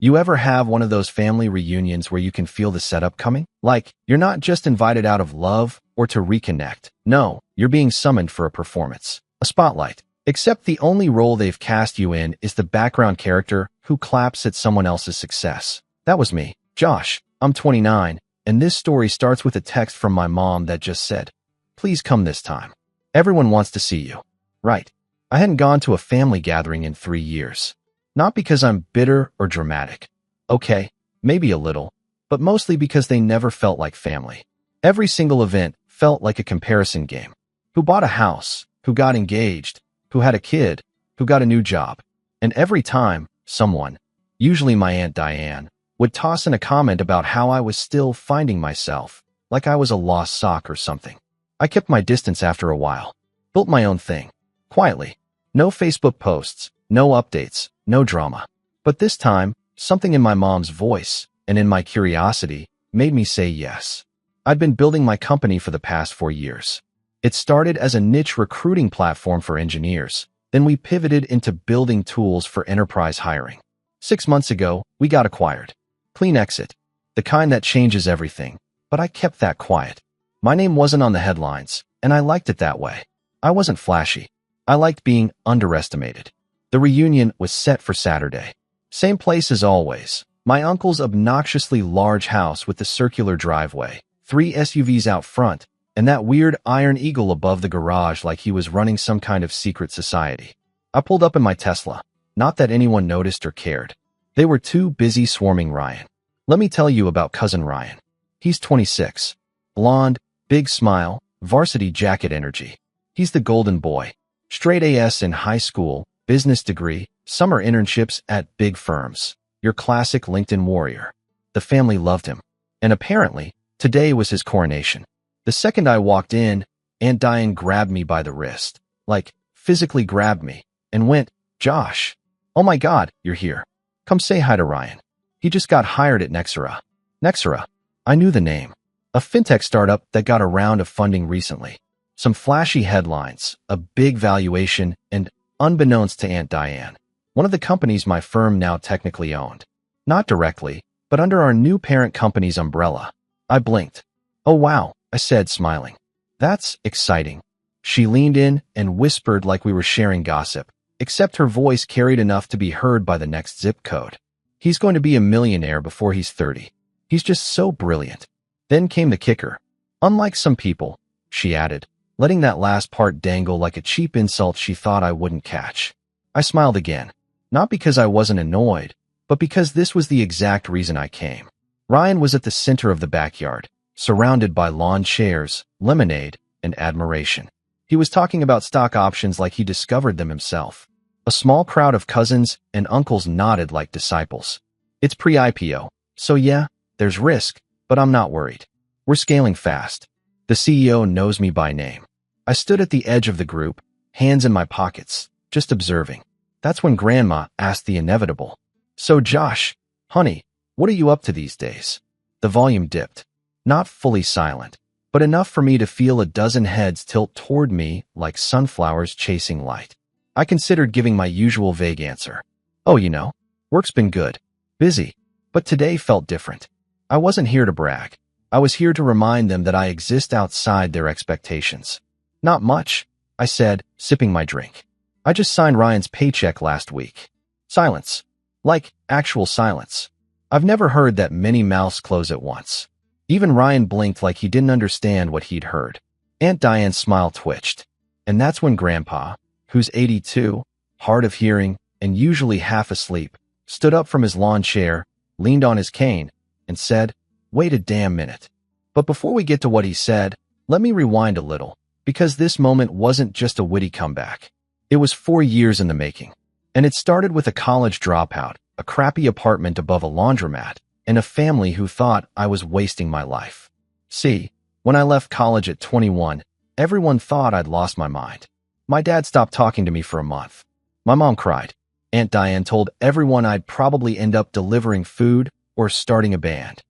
You ever have one of those family reunions where you can feel the setup coming? Like, you're not just invited out of love or to reconnect. No, you're being summoned for a performance, a spotlight. Except the only role they've cast you in is the background character who claps at someone else's success. That was me, Josh. I'm 29, and this story starts with a text from my mom that just said, "Please come this time. Everyone wants to see you." Right. I hadn't gone to a family gathering in 3 years. Not because I'm bitter or dramatic. Okay, maybe a little, but mostly because they never felt like family. Every single event felt like a comparison game. Who bought a house? Who got engaged? Who had a kid? Who got a new job? And every time, someone, usually my Aunt Diane, would toss in a comment about how I was still finding myself, like I was a lost sock or something. I kept my distance after a while. Built my own thing. Quietly. No Facebook posts, no updates, no drama. But this time, something in my mom's voice and in my curiosity made me say yes. I'd been building my company for the past 4 years. It started as a niche recruiting platform for engineers. Then we pivoted into building tools for enterprise hiring. 6 months ago, we got acquired. Clean exit. The kind that changes everything. But I kept that quiet. My name wasn't on the headlines, and I liked it that way. I wasn't flashy. I liked being underestimated. The reunion was set for Saturday. Same place as always. My uncle's obnoxiously large house with the circular driveway, 3 SUVs out front, and that weird iron eagle above the garage like he was running some kind of secret society. I pulled up in my Tesla. Not that anyone noticed or cared. They were too busy swarming Ryan. Let me tell you about cousin Ryan. He's 26. Blonde, big smile, varsity jacket energy. He's the golden boy. Straight A's in high school, business degree, summer internships at big firms. Your classic LinkedIn warrior. The family loved him. And apparently, today was his coronation. The second I walked in, Aunt Diane grabbed me by the wrist. Like, physically grabbed me. And went, "Josh. Oh my God, you're here. Come say hi to Ryan. He just got hired at Nexera." Nexera. I knew the name. A fintech startup that got a round of funding recently. Some flashy headlines, a big valuation, and, unbeknownst to Aunt Diane, one of the companies my firm now technically owned. Not directly, but under our new parent company's umbrella. I blinked. "Oh wow," I said, smiling. "That's exciting." She leaned in and whispered like we were sharing gossip, except her voice carried enough to be heard by the next zip code. "He's going to be a millionaire before he's 30. He's just so brilliant." Then came the kicker. "Unlike some people," she added, letting that last part dangle like a cheap insult she thought I wouldn't catch. I smiled again, not because I wasn't annoyed, but because this was the exact reason I came. Ryan was at the center of the backyard, surrounded by lawn chairs, lemonade, and admiration. He was talking about stock options like he discovered them himself. A small crowd of cousins and uncles nodded like disciples. "It's pre-IPO, so yeah, there's risk, but I'm not worried. We're scaling fast." The CEO knows me by name. I stood at the edge of the group, hands in my pockets, just observing. That's when Grandma asked the inevitable. "So Josh, honey, what are you up to these days?" The volume dipped. Not fully silent, but enough for me to feel a dozen heads tilt toward me like sunflowers chasing light. I considered giving my usual vague answer. "Oh, work's been good. Busy. But today felt different." I wasn't here to brag. I was here to remind them that I exist outside their expectations. "Not much," I said, sipping my drink. "I just signed Ryan's paycheck last week." Silence. Like, actual silence. I've never heard that many mouths close at once. Even Ryan blinked like he didn't understand what he'd heard. Aunt Diane's smile twitched. And that's when Grandpa, who's 82, hard of hearing, and usually half asleep, stood up from his lawn chair, leaned on his cane, and said, "Wait a damn minute." But before we get to what he said, let me rewind a little, because this moment wasn't just a witty comeback. It was 4 years in the making. And it started with a college dropout, a crappy apartment above a laundromat, and a family who thought I was wasting my life. See, when I left college at 21, everyone thought I'd lost my mind. My dad stopped talking to me for a month. My mom cried. Aunt Diane told everyone I'd probably end up delivering food or starting a band.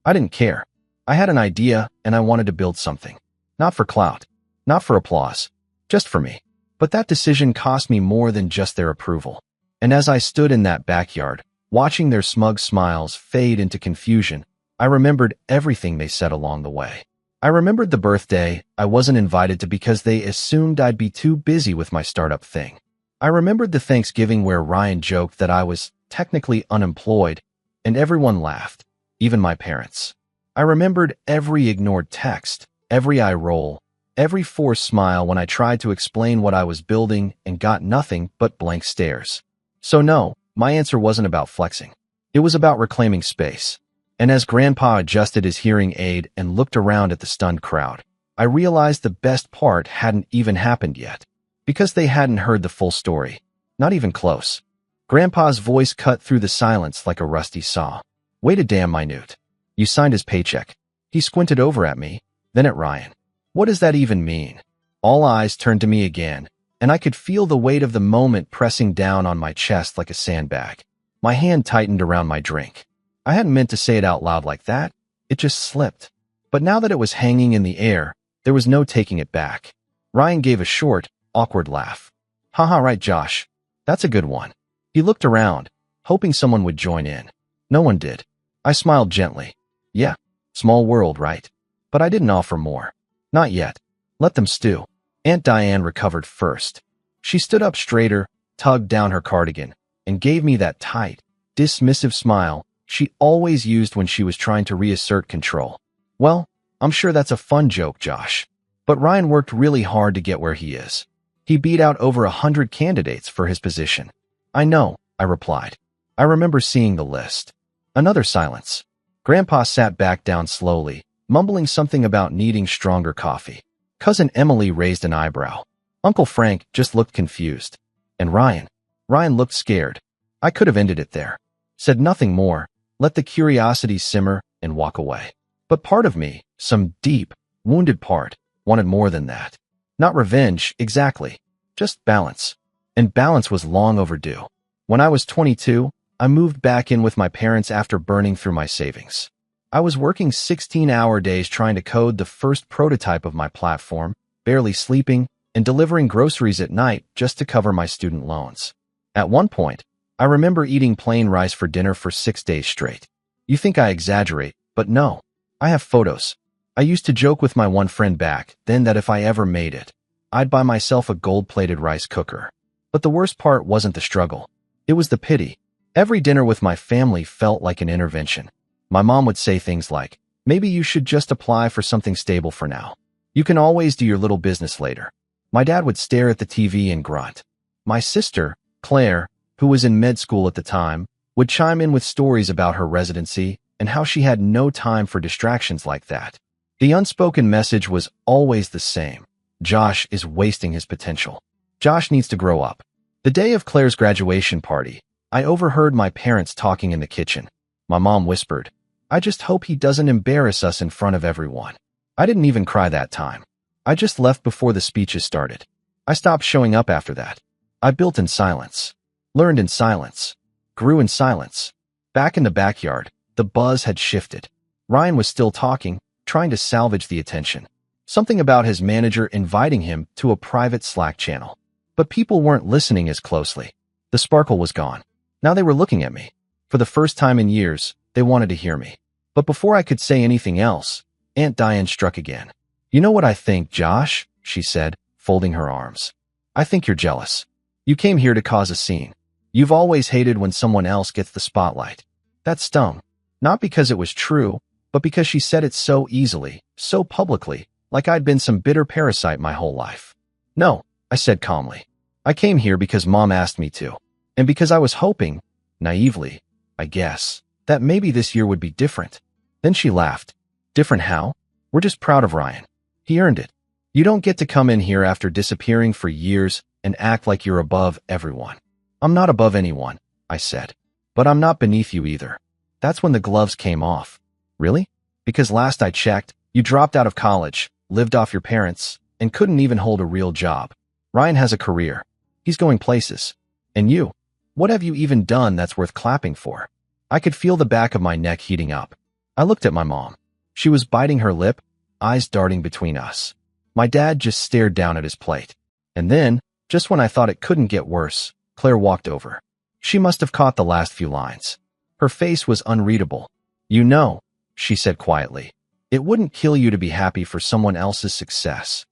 I didn't care. I had an idea and I wanted to build something. Not for clout, not for applause, just for me. But that decision cost me more than just their approval. And as I stood in that backyard, Watching their smug smiles fade into confusion, I remembered everything they said along the way. I remembered the birthday I wasn't invited to because they assumed I'd be too busy with my startup thing. I remembered the Thanksgiving where Ryan joked that I was technically unemployed, and everyone laughed, even my parents. I remembered every ignored text, every eye roll, every forced smile when I tried to explain what I was building and got nothing but blank stares. So no, my answer wasn't about flexing. It was about reclaiming space. And as Grandpa adjusted his hearing aid and looked around at the stunned crowd, I realized the best part hadn't even happened yet. Because they hadn't heard the full story. Not even close. Grandpa's voice cut through the silence like a rusty saw. Wait a damn minute. You signed his paycheck. He squinted over at me, then at Ryan. What does that even mean? All eyes turned to me again, and I could feel the weight of the moment pressing down on my chest like a sandbag. My hand tightened around my drink. I hadn't meant to say it out loud like that. It just slipped. But now that it was hanging in the air, there was no taking it back. Ryan gave a short, awkward laugh. Haha, right, Josh. That's a good one. He looked around, hoping someone would join in. No one did. I smiled gently. Yeah, small world, right? But I didn't offer more. Not yet. Let them stew. Aunt Diane recovered first. She stood up straighter, tugged down her cardigan, and gave me that tight, dismissive smile she always used when she was trying to reassert control. Well, I'm sure that's a fun joke, Josh. But Ryan worked really hard to get where he is. He beat out over 100 candidates for his position. I know, I replied. I remember seeing the list. Another silence. Grandpa sat back down slowly, mumbling something about needing stronger coffee. Cousin Emily raised an eyebrow. Uncle Frank just looked confused. And Ryan looked scared. I could have ended it there. Said nothing more, let the curiosity simmer and walk away. But part of me, some deep, wounded part, wanted more than that. Not revenge, exactly. Just balance. And balance was long overdue. When I was 22, I moved back in with my parents after burning through my savings. I was working 16-hour days trying to code the first prototype of my platform, barely sleeping, and delivering groceries at night just to cover my student loans. At one point, I remember eating plain rice for dinner for 6 days straight. You think I exaggerate, but no. I have photos. I used to joke with my one friend back then that if I ever made it, I'd buy myself a gold-plated rice cooker. But the worst part wasn't the struggle. It was the pity. Every dinner with my family felt like an intervention. My mom would say things like, maybe you should just apply for something stable for now. You can always do your little business later. My dad would stare at the TV and grunt. My sister, Claire, who was in med school at the time, would chime in with stories about her residency and how she had no time for distractions like that. The unspoken message was always the same. Josh is wasting his potential. Josh needs to grow up. The day of Claire's graduation party, I overheard my parents talking in the kitchen. My mom whispered, I just hope he doesn't embarrass us in front of everyone. I didn't even cry that time. I just left before the speeches started. I stopped showing up after that. I built in silence, learned in silence, grew in silence. Back in the backyard, the buzz had shifted. Ryan was still talking, trying to salvage the attention. Something about his manager inviting him to a private Slack channel. But people weren't listening as closely. The sparkle was gone. Now they were looking at me. For the first time in years, they wanted to hear me. But before I could say anything else, Aunt Diane struck again. You know what I think, Josh? She said, folding her arms. I think you're jealous. You came here to cause a scene. You've always hated when someone else gets the spotlight. That stung. Not because it was true, but because she said it so easily, so publicly, like I'd been some bitter parasite my whole life. No, I said calmly. I came here because Mom asked me to. And because I was hoping, naively, I guess, that maybe this year would be different. Then she laughed. Different how? We're just proud of Ryan. He earned it. You don't get to come in here after disappearing for years and act like you're above everyone. I'm not above anyone, I said. But I'm not beneath you either. That's when the gloves came off. Really? Because last I checked, you dropped out of college, lived off your parents, and couldn't even hold a real job. Ryan has a career. He's going places. And you? What have you even done that's worth clapping for? I could feel the back of my neck heating up. I looked at my mom. She was biting her lip, eyes darting between us. My dad just stared down at his plate. And then, just when I thought it couldn't get worse, Claire walked over. She must have caught the last few lines. Her face was unreadable. You know, she said quietly, it wouldn't kill you to be happy for someone else's success.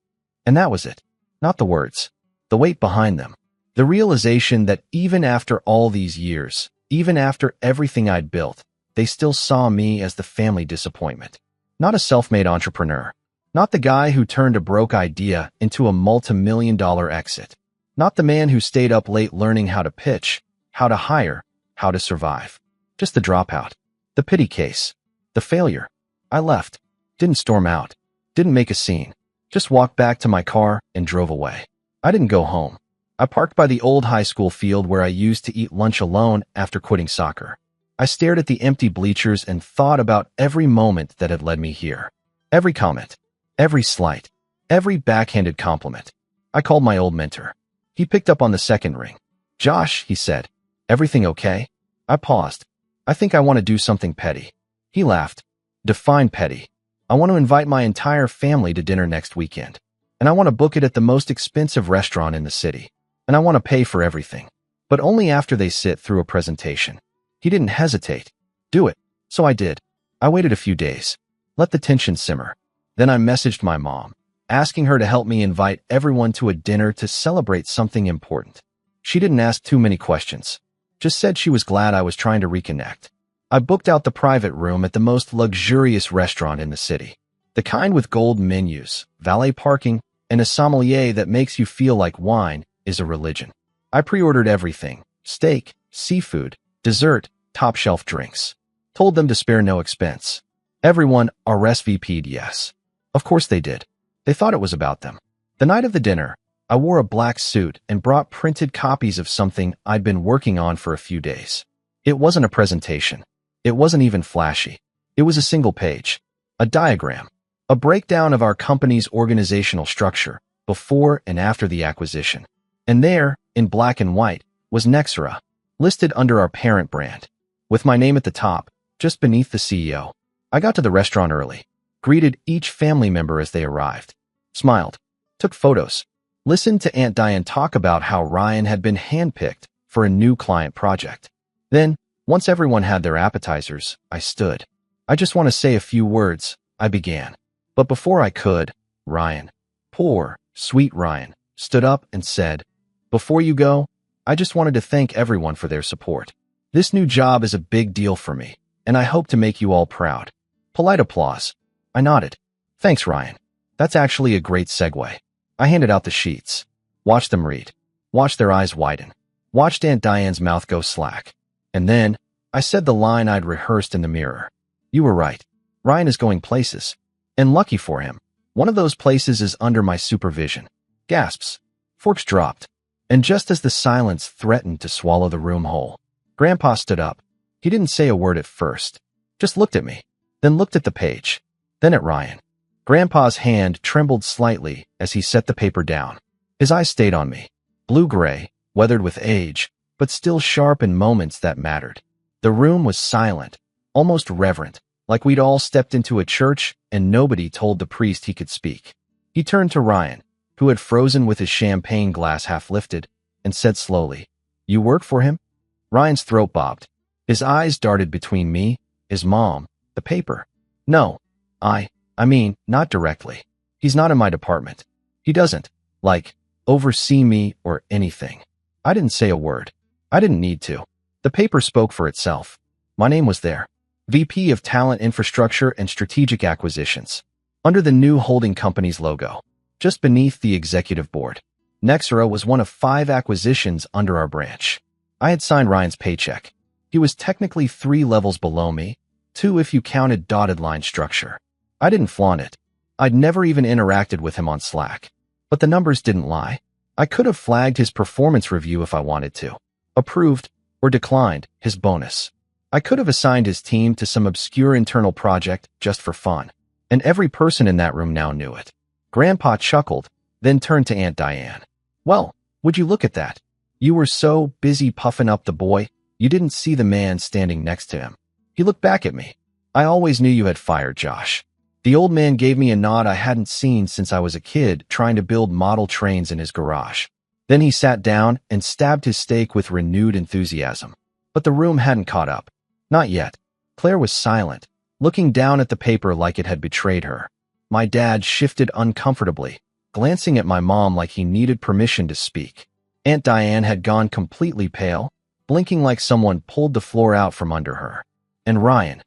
And that was it. Not the words. The weight behind them. The realization that even after all these years, even after everything I'd built, they still saw me as the family disappointment. Not a self-made entrepreneur. Not the guy who turned a broke idea into a multi-million-dollar exit. Not the man who stayed up late learning how to pitch, how to hire, how to survive. Just the dropout. The pity case. The failure. I left. Didn't storm out. Didn't make a scene. Just walked back to my car and drove away. I didn't go home. I parked by the old high school field where I used to eat lunch alone after quitting soccer. I stared at the empty bleachers and thought about every moment that had led me here. Every comment. Every slight. Every backhanded compliment. I called my old mentor. He picked up on the second ring. Josh, he said, everything okay? I paused. I think I want to do something petty. He laughed. Define petty. I want to invite my entire family to dinner next weekend. And I want to book it at the most expensive restaurant in the city. And I want to pay for everything. But only after they sit through a presentation. He didn't hesitate. Do it. So I did. I waited a few days. Let the tension simmer. Then I messaged my mom, asking her to help me invite everyone to a dinner to celebrate something important. She didn't ask too many questions. Just said she was glad I was trying to reconnect. I booked out the private room at the most luxurious restaurant in the city. The kind with gold menus, valet parking, and a sommelier that makes you feel like wine is a religion. I pre-ordered everything: steak, seafood, dessert, top-shelf drinks. Told them to spare no expense. Everyone RSVP'd yes. Of course they did. They thought it was about them. The night of the dinner, I wore a black suit and brought printed copies of something I'd been working on for a few days. It wasn't a presentation. It wasn't even flashy. It was a single page. A diagram. A breakdown of our company's organizational structure, before and after the acquisition. And there, in black and white, was Nexera, listed under our parent brand. With my name at the top, just beneath the CEO. I got to the restaurant early. Greeted each family member as they arrived. Smiled. Took photos. Listened to Aunt Diane talk about how Ryan had been handpicked for a new client project. Then, once everyone had their appetizers, I stood. I just want to say a few words, I began. But before I could, Ryan, poor, sweet Ryan, stood up and said, before you go, I just wanted to thank everyone for their support. This new job is a big deal for me, and I hope to make you all proud. Polite applause. I nodded. Thanks, Ryan. That's actually a great segue. I handed out the sheets. Watched them read. Watched their eyes widen. Watched Aunt Diane's mouth go slack. And then, I said the line I'd rehearsed in the mirror. You were right. Ryan is going places. And lucky for him, one of those places is under my supervision. Gasps. Forks dropped. And just as the silence threatened to swallow the room whole, Grandpa stood up. He didn't say a word at first. Just looked at me. Then looked at the page. Then at Ryan. Grandpa's hand trembled slightly as he set the paper down. His eyes stayed on me. Blue-gray, weathered with age, but still sharp in moments that mattered. The room was silent, almost reverent, like we'd all stepped into a church and nobody told the priest he could speak. He turned to Ryan, who had frozen with his champagne glass half lifted, and said slowly, You work for him? Ryan's throat bobbed. His eyes darted between me, his mom, the paper. No, I mean, not directly. He's not in my department. He doesn't, oversee me or anything. I didn't say a word. I didn't need to. The paper spoke for itself. My name was there. VP of Talent Infrastructure and Strategic Acquisitions. Under the new holding company's logo. Just beneath the executive board. Nexera was one of 5 acquisitions under our branch. I had signed Ryan's paycheck. He was technically 3 levels below me, 2 if you counted dotted line structure. I didn't flaunt it. I'd never even interacted with him on Slack. But the numbers didn't lie. I could have flagged his performance review if I wanted to. Approved, or declined, his bonus. I could have assigned his team to some obscure internal project just for fun. And every person in that room now knew it. Grandpa chuckled, then turned to Aunt Diane. Well, would you look at that? You were so busy puffing up the boy, you didn't see the man standing next to him. He looked back at me. I always knew you had fired Josh. The old man gave me a nod I hadn't seen since I was a kid trying to build model trains in his garage. Then he sat down and stabbed his steak with renewed enthusiasm. But the room hadn't caught up. Not yet. Claire was silent, looking down at the paper like it had betrayed her. My dad shifted uncomfortably, glancing at my mom like he needed permission to speak. Aunt Diane had gone completely pale, blinking like someone pulled the floor out from under her. And Ryan,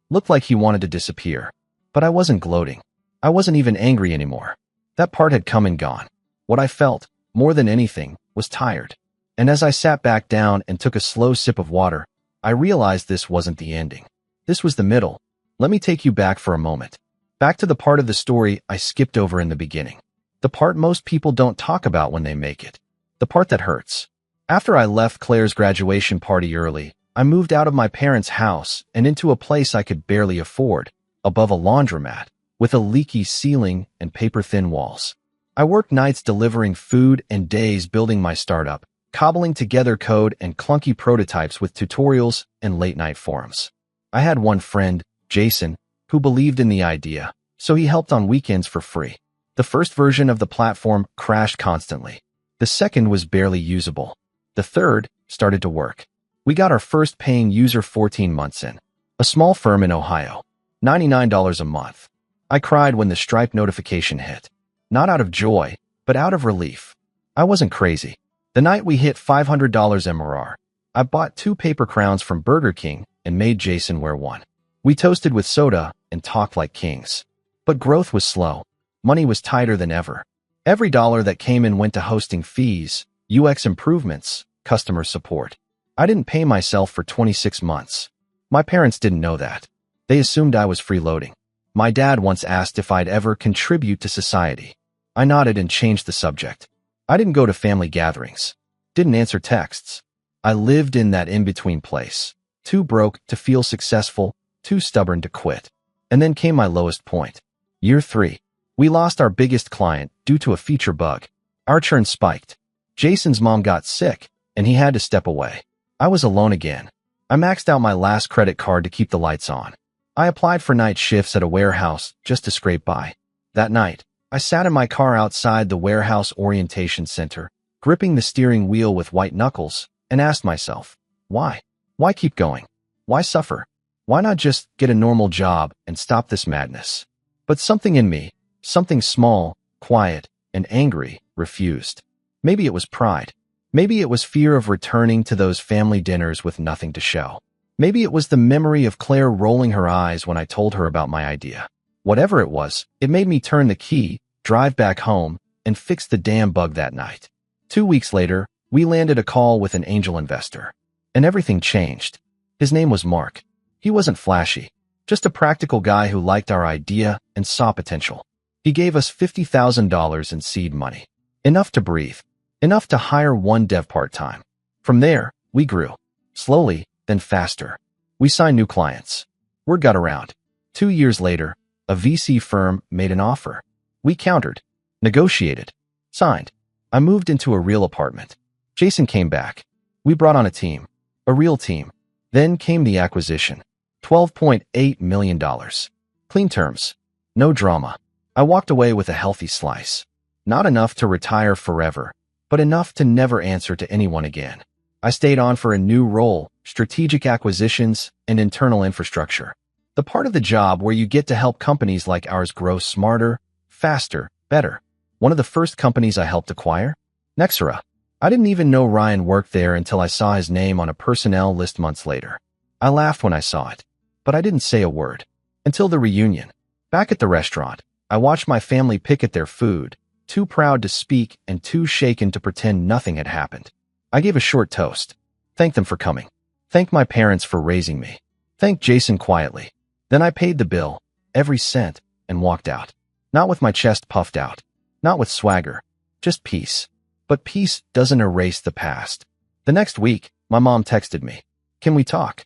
looked like he wanted to disappear. But I wasn't gloating. I wasn't even angry anymore. That part had come and gone. What I felt, more than anything, was tired. And as I sat back down and took a slow sip of water, I realized this wasn't the ending. This was the middle. Let me take you back for a moment. Back to the part of the story I skipped over in the beginning. The part most people don't talk about when they make it. The part that hurts. After I left Claire's graduation party early, I moved out of my parents' house and into a place I could barely afford, above a laundromat, with a leaky ceiling and paper-thin walls. I worked nights delivering food and days building my startup, cobbling together code and clunky prototypes with tutorials and late-night forums. I had one friend, Jason, who believed in the idea, so he helped on weekends for free. The first version of the platform crashed constantly. The second was barely usable. The third started to work. We got our first paying user 14 months in. A small firm in Ohio. $99 a month. I cried when the Stripe notification hit. Not out of joy, but out of relief. I wasn't crazy. The night we hit $500 MRR, I bought 2 paper crowns from Burger King and made Jason wear one. We toasted with soda and talked like kings. But growth was slow. Money was tighter than ever. Every dollar that came in went to hosting fees, UX improvements, customer support. I didn't pay myself for 26 months. My parents didn't know that. They assumed I was freeloading. My dad once asked if I'd ever contribute to society. I nodded and changed the subject. I didn't go to family gatherings. Didn't answer texts. I lived in that in-between place. Too broke to feel successful, too stubborn to quit. And then came my lowest point. Year 3. We lost our biggest client due to a feature bug. Our churn spiked. Jason's mom got sick, and he had to step away. I was alone again. I maxed out my last credit card to keep the lights on. I applied for night shifts at a warehouse just to scrape by. That night, I sat in my car outside the warehouse orientation center, gripping the steering wheel with white knuckles, and asked myself, why? Why keep going? Why suffer? Why not just get a normal job and stop this madness? But something in me, something small, quiet, and angry, refused. Maybe it was pride. Maybe it was fear of returning to those family dinners with nothing to show. Maybe it was the memory of Claire rolling her eyes when I told her about my idea. Whatever it was, it made me turn the key, drive back home, and fix the damn bug that night. 2 weeks later, we landed a call with an angel investor. And everything changed. His name was Mark. He wasn't flashy, just a practical guy who liked our idea and saw potential. He gave us $50,000 in seed money. Enough to breathe. Enough to hire one dev part-time. From there, we grew. Slowly, then faster. We signed new clients. Word got around. 2 years later, a VC firm made an offer. We countered, negotiated, signed. I moved into a real apartment. Jason came back. We brought on a team. A real team. Then came the acquisition. $12.8 million. Clean terms. No drama. I walked away with a healthy slice. Not enough to retire forever, but enough to never answer to anyone again. I stayed on for a new role, strategic acquisitions, and internal infrastructure. The part of the job where you get to help companies like ours grow smarter, faster, better. One of the first companies I helped acquire? Nexera. I didn't even know Ryan worked there until I saw his name on a personnel list months later. I laughed when I saw it, but I didn't say a word. Until the reunion. Back at the restaurant, I watched my family pick at their food, too proud to speak and too shaken to pretend nothing had happened. I gave a short toast. Thanked them for coming. Thanked my parents for raising me. Thanked Jason quietly. Then I paid the bill, every cent, and walked out. Not with my chest puffed out. Not with swagger. Just peace. But peace doesn't erase the past. The next week, my mom texted me. Can we talk?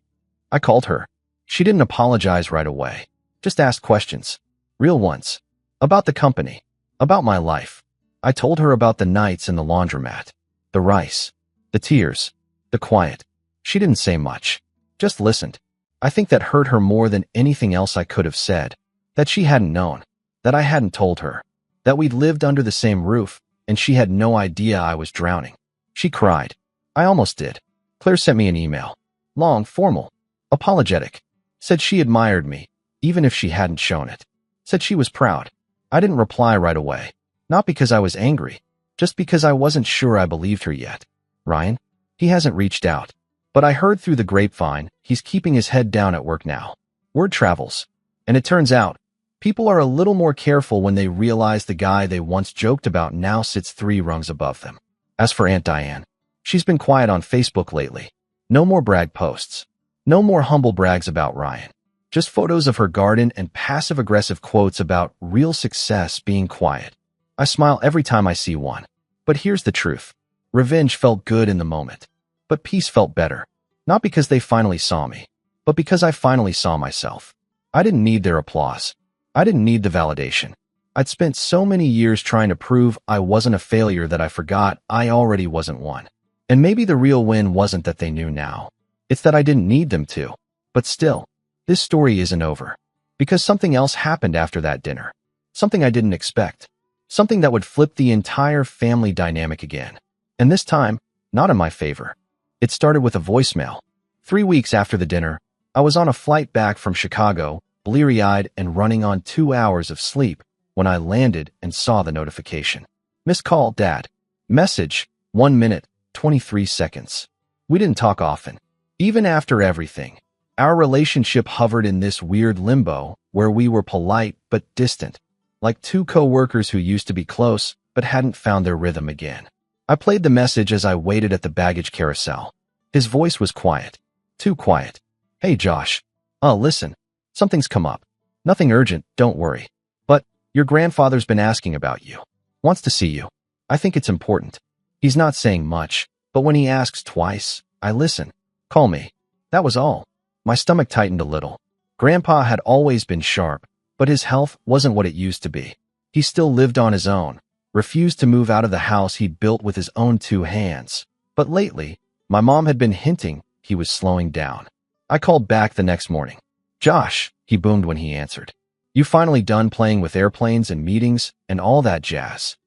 I called her. She didn't apologize right away. Just asked questions. Real ones. About the company. About my life. I told her about the nights in the laundromat. The rice. The tears. The quiet. She didn't say much. Just listened. I think that hurt her more than anything else I could have said. That she hadn't known. That I hadn't told her. That we'd lived under the same roof, and she had no idea I was drowning. She cried. I almost did. Claire sent me an email. Long, formal, apologetic. Said she admired me, even if she hadn't shown it. Said she was proud. I didn't reply right away. Not because I was angry, just because I wasn't sure I believed her yet. Ryan? He hasn't reached out. But I heard through the grapevine he's keeping his head down at work now. Word travels. And it turns out, people are a little more careful when they realize the guy they once joked about now sits 3 rungs above them. As for Aunt Diane, she's been quiet on Facebook lately. No more brag posts. No more humble brags about Ryan. Just photos of her garden and passive-aggressive quotes about real success being quiet. I smile every time I see one. But here's the truth. Revenge felt good in the moment. But peace felt better. Not because they finally saw me, but because I finally saw myself. I didn't need their applause. I didn't need the validation. I'd spent so many years trying to prove I wasn't a failure that I forgot I already wasn't one. And maybe the real win wasn't that they knew now. It's that I didn't need them to. But still, this story isn't over. Because something else happened after that dinner. Something I didn't expect. Something that would flip the entire family dynamic again. And this time, not in my favor. It started with a voicemail. 3 weeks after the dinner, I was on a flight back from Chicago, bleary-eyed and running on 2 hours of sleep, when I landed and saw the notification. Missed call, Dad. Message, 1 minute, 23 seconds. We didn't talk often. Even after everything, our relationship hovered in this weird limbo where we were polite but distant, like 2 co-workers who used to be close but hadn't found their rhythm again. I played the message as I waited at the baggage carousel. His voice was quiet. Too quiet. Hey, Josh. Listen. Something's come up. Nothing urgent, don't worry. But your grandfather's been asking about you. Wants to see you. I think it's important. He's not saying much, but when he asks twice, I listen. Call me. That was all. My stomach tightened a little. Grandpa had always been sharp, but his health wasn't what it used to be. He still lived on his own, refused to move out of the house he'd built with his own 2 hands. But lately, my mom had been hinting he was slowing down. I called back the next morning. Josh, he boomed when he answered. You finally done playing with airplanes and meetings and all that jazz?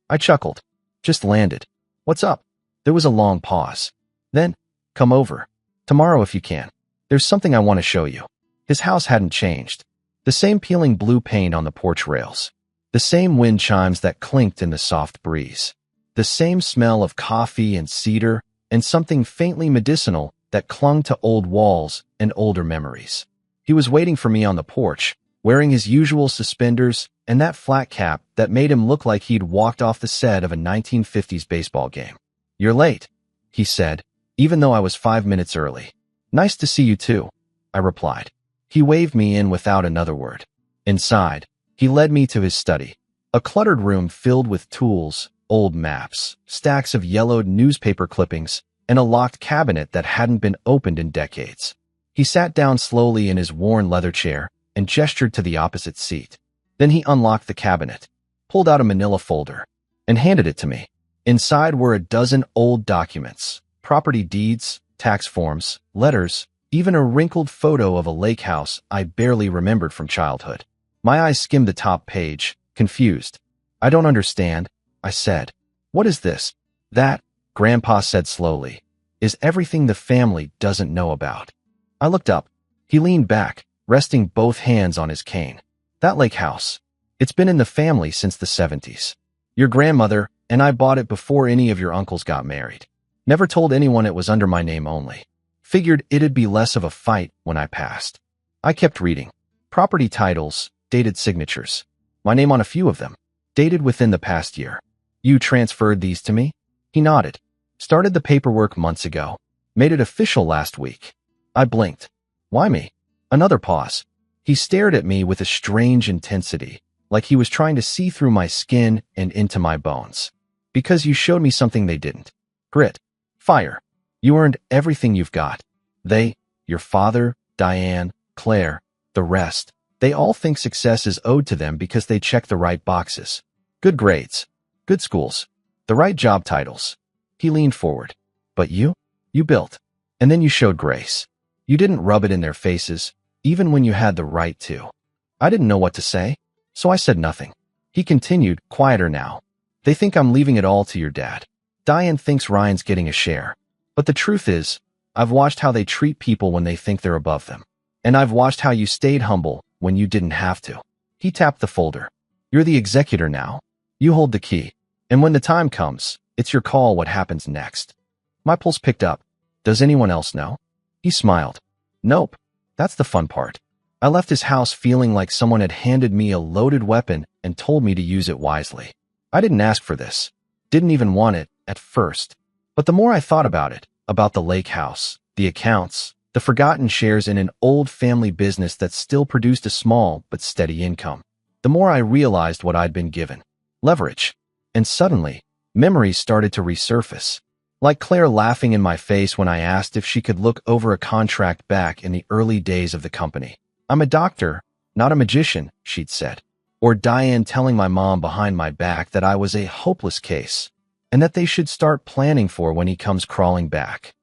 I chuckled. Just landed. What's up? There was a long pause. Then, come over. Tomorrow if you can. There's something I want to show you. His house hadn't changed. The same peeling blue paint on the porch rails. The same wind chimes that clinked in the soft breeze. The same smell of coffee and cedar and something faintly medicinal that clung to old walls and older memories. He was waiting for me on the porch, wearing his usual suspenders and that flat cap that made him look like he'd walked off the set of a 1950s baseball game. You're late, he said, even though I was 5 minutes early. Nice to see you too, I replied. He waved me in without another word. Inside, he led me to his study, a cluttered room filled with tools, old maps, stacks of yellowed newspaper clippings, and a locked cabinet that hadn't been opened in decades. He sat down slowly in his worn leather chair and gestured to the opposite seat. Then he unlocked the cabinet, pulled out a manila folder, and handed it to me. Inside were a dozen old documents, property deeds, tax forms, letters, even a wrinkled photo of a lake house I barely remembered from childhood. My eyes skimmed the top page, confused. I don't understand, I said. What is this? That, Grandpa said slowly, is everything the family doesn't know about. I looked up. He leaned back, resting both hands on his cane. That lake house. It's been in the family since the 70s. Your grandmother and I bought it before any of your uncles got married. Never told anyone it was under my name only. Figured it'd be less of a fight when I passed. I kept reading. Property titles, dated signatures. My name on a few of them. Dated within the past year. You transferred these to me? He nodded. Started the paperwork months ago. Made it official last week. I blinked. Why me? Another pause. He stared at me with a strange intensity, like he was trying to see through my skin and into my bones. Because you showed me something they didn't. Grit. Fire. You earned everything you've got. They, your father, Diane, Claire, the rest, they all think success is owed to them because they check the right boxes. Good grades. Good schools. The right job titles. He leaned forward. But you? You built. And then you showed grace. You didn't rub it in their faces, even when you had the right to. I didn't know what to say, so I said nothing. He continued, quieter now. They think I'm leaving it all to your dad. Diane thinks Ryan's getting a share. But the truth is, I've watched how they treat people when they think they're above them. And I've watched how you stayed humble when you didn't have to. He tapped the folder. You're the executor now. You hold the key. And when the time comes, it's your call what happens next. My pulse picked up. Does anyone else know? He smiled. Nope. That's the fun part. I left his house feeling like someone had handed me a loaded weapon and told me to use it wisely. I didn't ask for this. Didn't even want it at first. But the more I thought about it, about the lake house, the accounts, the forgotten shares in an old family business that still produced a small but steady income, the more I realized what I'd been given. Leverage. And suddenly, memories started to resurface. Like Claire laughing in my face when I asked if she could look over a contract back in the early days of the company. I'm a doctor, not a magician, she'd said. Or Diane telling my mom behind my back that I was a hopeless case, and that they should start planning for when he comes crawling back.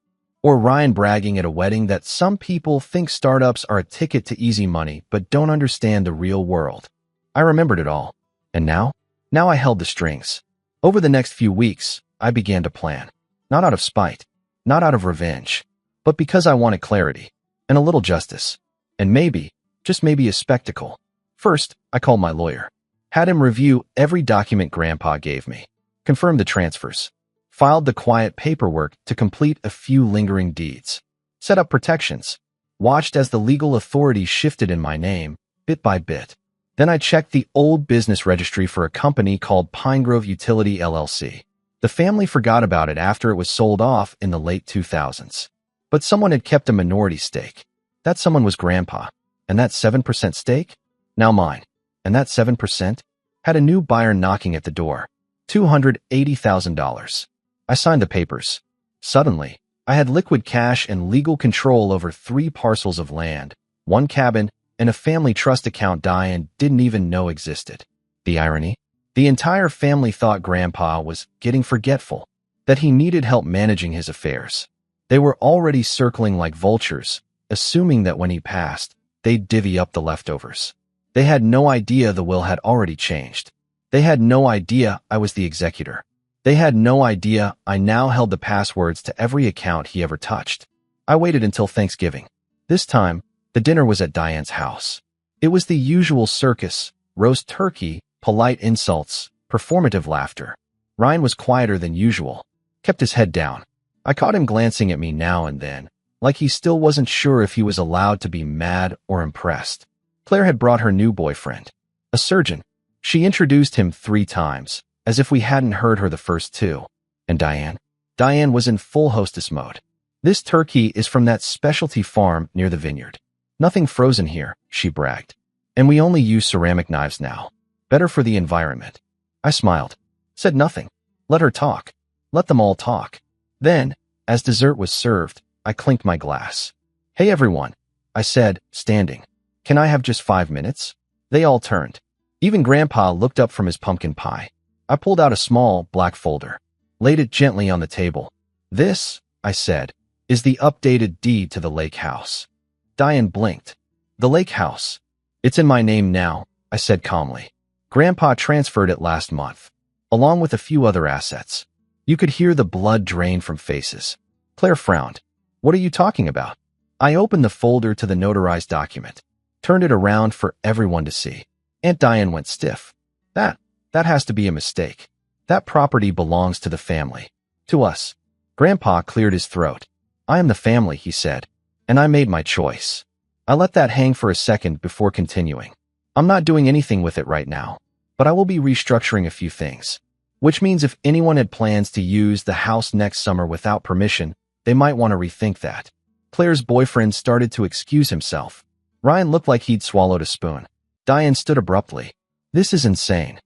Or Ryan bragging at a wedding that some people think startups are a ticket to easy money but don't understand the real world. I remembered it all. And now? Now I held the strings. Over the next few weeks, I began to plan. Not out of spite, not out of revenge, but because I wanted clarity, and a little justice, and maybe, just maybe a spectacle. First, I called my lawyer. Had him review every document Grandpa gave me, confirmed the transfers, filed the quiet paperwork to complete a few lingering deeds, set up protections, watched as the legal authority shifted in my name, bit by bit. Then I checked the old business registry for a company called Pinegrove Utility LLC. The family forgot about it after it was sold off in the late 2000s. But someone had kept a minority stake. That someone was Grandpa. And that 7% stake? Now mine. And that 7% had a new buyer knocking at the door. $280,000. I signed the papers. Suddenly, I had liquid cash and legal control over 3 parcels of land, 1 cabin, and a family trust account Diane didn't even know existed. The irony? The entire family thought Grandpa was getting forgetful, that he needed help managing his affairs. They were already circling like vultures, assuming that when he passed, they'd divvy up the leftovers. They had no idea the will had already changed. They had no idea I was the executor. They had no idea I now held the passwords to every account he ever touched. I waited until Thanksgiving. This time, the dinner was at Diane's house. It was the usual circus, roast turkey, polite insults, performative laughter. Ryan was quieter than usual, kept his head down. I caught him glancing at me now and then, like he still wasn't sure if he was allowed to be mad or impressed. Claire had brought her new boyfriend, a surgeon. She introduced him 3 times, as if we hadn't heard her the first 2. And Diane? Diane was in full hostess mode. This turkey is from that specialty farm near the vineyard. Nothing frozen here, she bragged. And we only use ceramic knives now. Better for the environment. I smiled. Said nothing. Let her talk. Let them all talk. Then, as dessert was served, I clinked my glass. Hey everyone, I said, standing. Can I have just 5 minutes? They all turned. Even Grandpa looked up from his pumpkin pie. I pulled out a small, black folder. Laid it gently on the table. This, I said, is the updated deed to the lake house. Diane blinked. The lake house. It's in my name now, I said calmly. Grandpa transferred it last month, along with a few other assets. You could hear the blood drain from faces. Claire frowned. What are you talking about? I opened the folder to the notarized document, turned it around for everyone to see. Aunt Diane went stiff. That has to be a mistake. That property belongs to the family. To us. Grandpa cleared his throat. I am the family, he said, and I made my choice. I let that hang for a second before continuing. I'm not doing anything with it right now, but I will be restructuring a few things. Which means if anyone had plans to use the house next summer without permission, they might want to rethink that. Claire's boyfriend started to excuse himself. Ryan looked like he'd swallowed a spoon. Diane stood abruptly. This is insane.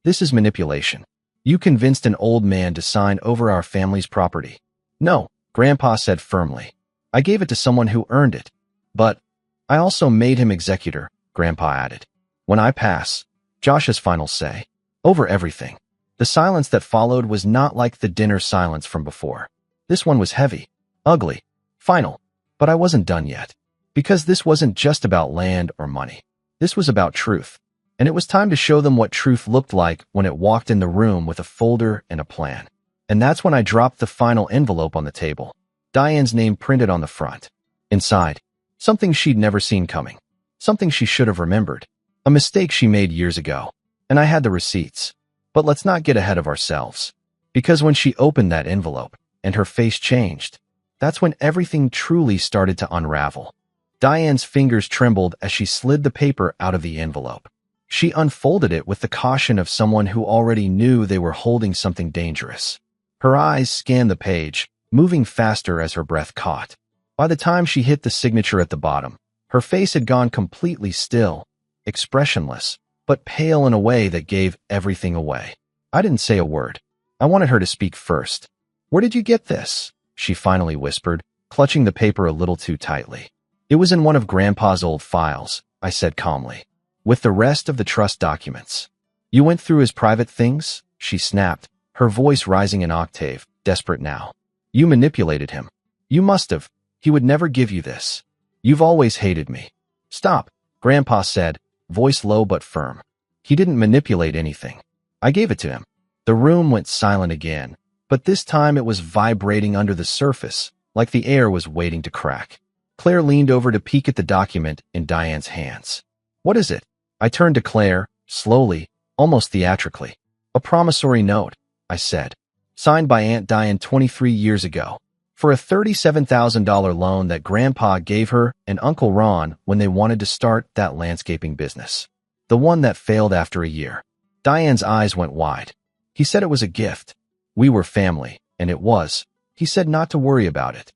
This is manipulation. You convinced an old man to sign over our family's property. No, Grandpa said firmly. I gave it to someone who earned it. But I also made him executor, Grandpa added. When I pass, Josh's final say. Over everything. The silence that followed was not like the dinner silence from before. This one was heavy, ugly, final. But I wasn't done yet. Because this wasn't just about land or money. This was about truth. and it was time to show them what truth looked like when it walked in the room with a folder and a plan. And that's when I dropped the final envelope on the table. Diane's name printed on the front. Inside, something she'd never seen coming. Something she should have remembered. A mistake she made years ago. And I had the receipts. But let's not get ahead of ourselves. Because when she opened that envelope, and her face changed, that's when everything truly started to unravel. Diane's fingers trembled as she slid the paper out of the envelope. She unfolded it with the caution of someone who already knew they were holding something dangerous. Her eyes scanned the page, moving faster as her breath caught. By the time she hit the signature at the bottom, her face had gone completely still, expressionless, but pale in a way that gave everything away. I didn't say a word. I wanted her to speak first. "Where did you get this?" she finally whispered, clutching the paper a little too tightly. "It was in one of Grandpa's old files," I said calmly, "with the rest of the trust documents." "You went through his private things?" she snapped, her voice rising an octave, desperate now. "You manipulated him. You must have. He would never give you this. You've always hated me." "Stop," Grandpa said, voice low but firm. "He didn't manipulate anything. I gave it to him." The room went silent again, but this time it was vibrating under the surface, like the air was waiting to crack. Claire leaned over to peek at the document in Diane's hands. "What is it?" I turned to Claire, slowly, almost theatrically. "A promissory note," I said, "signed by Aunt Diane 23 years ago, for a $37,000 loan that Grandpa gave her and Uncle Ron when they wanted to start that landscaping business. The one that failed after a year." Diane's eyes went wide. "He said it was a gift. We were family, and it was. He said not to worry about it."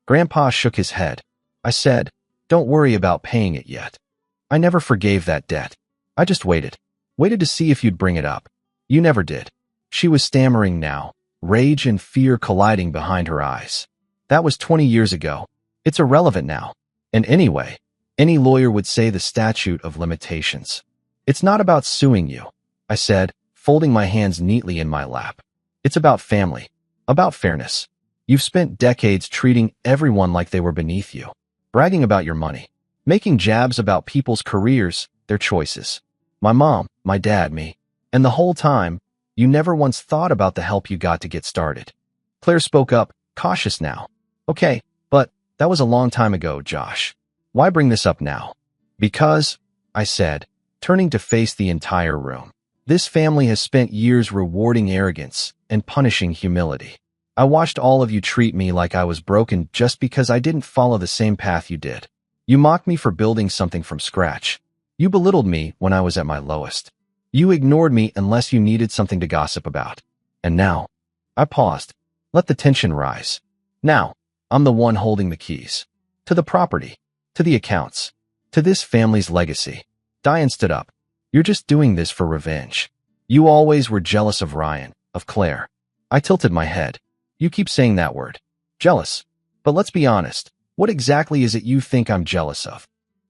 Grandpa shook his head. I said, "Don't worry about paying it yet. I never forgave that debt. I just waited. Waited to see if you'd bring it up. You never did." She was stammering now, rage and fear colliding behind her eyes. "That was 20 years ago. It's irrelevant now. And anyway, any lawyer would say the statute of limitations. It's not about suing you," I said, folding my hands neatly in my lap. "It's about family. About fairness. You've spent decades treating everyone like they were beneath you, bragging about your money, making jabs about people's careers, their choices. My mom, my dad, me. And the whole time, you never once thought about the help you got to get started." Claire spoke up, cautious now. "Okay, but that was a long time ago, Josh. Why bring this up now?" "Because," I said, turning to face the entire room, "this family has spent years rewarding arrogance and punishing humility. I watched all of you treat me like I was broken just because I didn't follow the same path you did. You mocked me for building something from scratch. You belittled me when I was at my lowest. You ignored me unless you needed something to gossip about. And now," I paused, let the tension rise. "Now, I'm the one holding the keys. To the property, to the accounts, to this family's legacy." Diane stood up. "You're just doing this for revenge. You always were jealous of Ryan, of Claire." I tilted my head. "You keep saying that word. Jealous. But let's be honest. What exactly is it you think I'm jealous of?"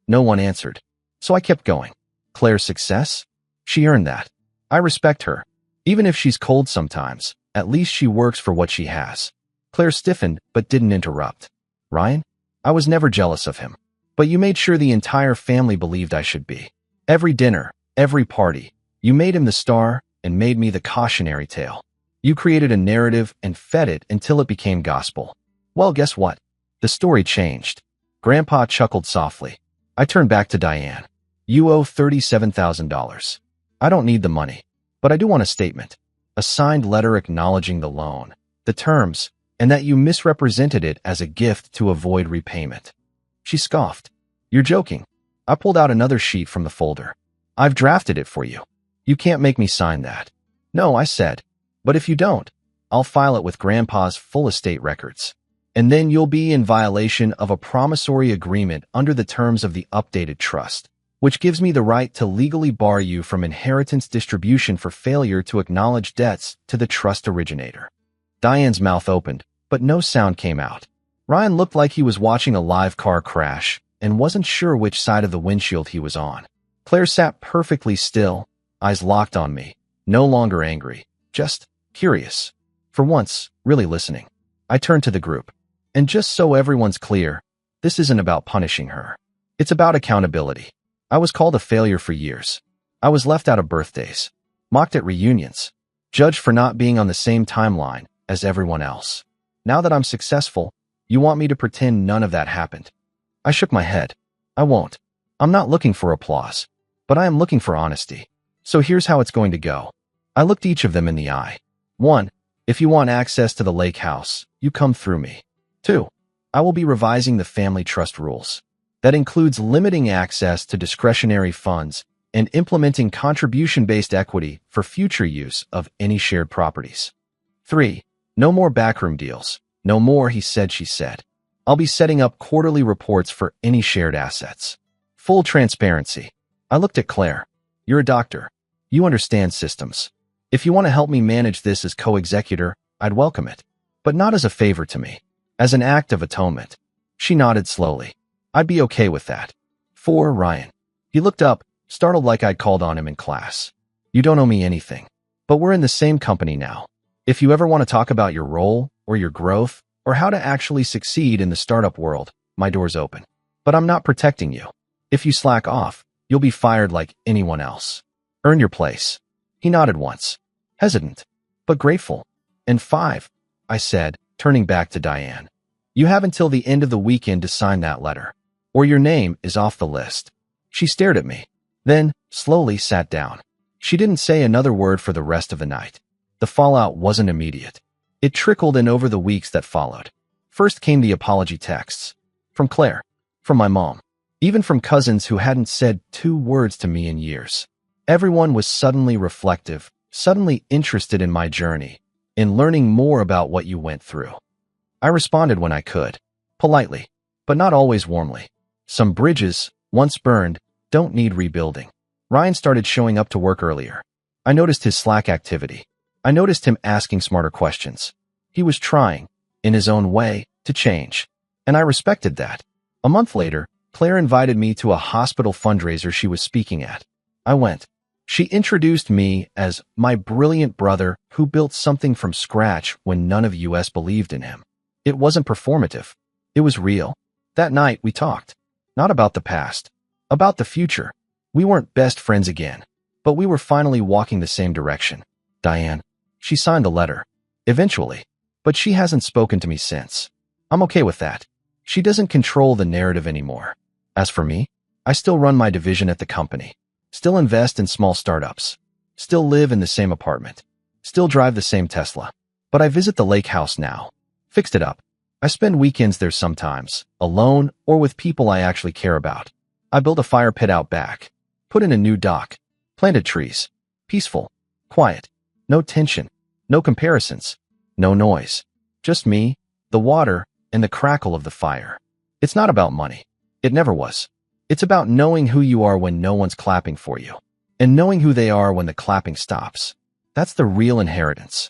No one answered. So I kept going. "Claire's success? She earned that. I respect her. Even if she's cold sometimes, at least she works for what she has." Claire stiffened but didn't interrupt. "Ryan? I was never jealous of him. But you made sure the entire family believed I should be. Every dinner, every party. You made him the star and made me the cautionary tale. You created a narrative and fed it until it became gospel. Well, guess what? The story changed." Grandpa chuckled softly. I turned back to Diane. "You owe $37,000. I don't need the money, but I do want a statement. A signed letter acknowledging the loan, the terms, and that you misrepresented it as a gift to avoid repayment." She scoffed. "You're joking." I pulled out another sheet from the folder. "I've drafted it for you. You can't make me sign that." "No," I said. "But if you don't, I'll file it with Grandpa's full estate records. And then you'll be in violation of a promissory agreement under the terms of the updated trust, which gives me the right to legally bar you from inheritance distribution for failure to acknowledge debts to the trust originator." Diane's mouth opened, but no sound came out. Ryan looked like he was watching a live car crash and wasn't sure which side of the windshield he was on. Claire sat perfectly still, eyes locked on me, no longer angry, just curious. For once, really listening. I turned to the group. "And just so everyone's clear, this isn't about punishing her. It's about accountability. I was called a failure for years. I was left out of birthdays, mocked at reunions, judged for not being on the same timeline as everyone else. Now that I'm successful, you want me to pretend none of that happened? I shook my head. I won't. I'm not looking for applause, but I am looking for honesty. So here's how it's going to go. I looked each of them in the eye. 1. If you want access to the lake house, you come through me. 2. I will be revising the family trust rules. That includes limiting access to discretionary funds and implementing contribution-based equity for future use of any shared properties. 3. No more backroom deals. No more he said, she said. I'll be setting up quarterly reports for any shared assets. Full transparency. I looked at Claire. You're a doctor. You understand systems. If you want to help me manage this as co-executor, I'd welcome it. But not as a favor to me. As an act of atonement. She nodded slowly. I'd be okay with that. 4. Ryan. He looked up, startled like I'd called on him in class. You don't owe me anything. But we're in the same company now. If you ever want to talk about your role, or your growth, or how to actually succeed in the startup world, my door's open. But I'm not protecting you. If you slack off, you'll be fired like anyone else. Earn your place. He nodded once, hesitant, but grateful. And 5, I said, turning back to Diane. You have until the end of the weekend to sign that letter, or your name is off the list. She stared at me, then slowly sat down. She didn't say another word for the rest of the night. The fallout wasn't immediate. It trickled in over the weeks that followed. First came the apology texts. From Claire. From my mom. Even from cousins who hadn't said 2 words to me in years. Everyone was suddenly reflective, suddenly interested in my journey, in learning more about what you went through. I responded when I could. Politely, but not always warmly. Some bridges, once burned, don't need rebuilding. Ryan started showing up to work earlier. I noticed his Slack activity. I noticed him asking smarter questions. He was trying, in his own way, to change. And I respected that. A month later, Claire invited me to a hospital fundraiser she was speaking at. I went. She introduced me as my brilliant brother who built something from scratch when none of us believed in him. It wasn't performative. It was real. That night we talked. Not about the past. About the future. We weren't best friends again. But we were finally walking the same direction. Diane. She signed the letter. Eventually. But she hasn't spoken to me since. I'm okay with that. She doesn't control the narrative anymore. As for me, I still run my division at the company. Still invest in small startups. Still live in the same apartment. Still drive the same Tesla. But I visit the lake house now. Fixed it up. I spend weekends there sometimes, alone or with people I actually care about. I built a fire pit out back. Put in a new dock. Planted trees. Peaceful. Quiet. No tension. No comparisons. No noise. Just me, the water, and the crackle of the fire. It's not about money. It never was. It's about knowing who you are when no one's clapping for you. And knowing who they are when the clapping stops. That's the real inheritance.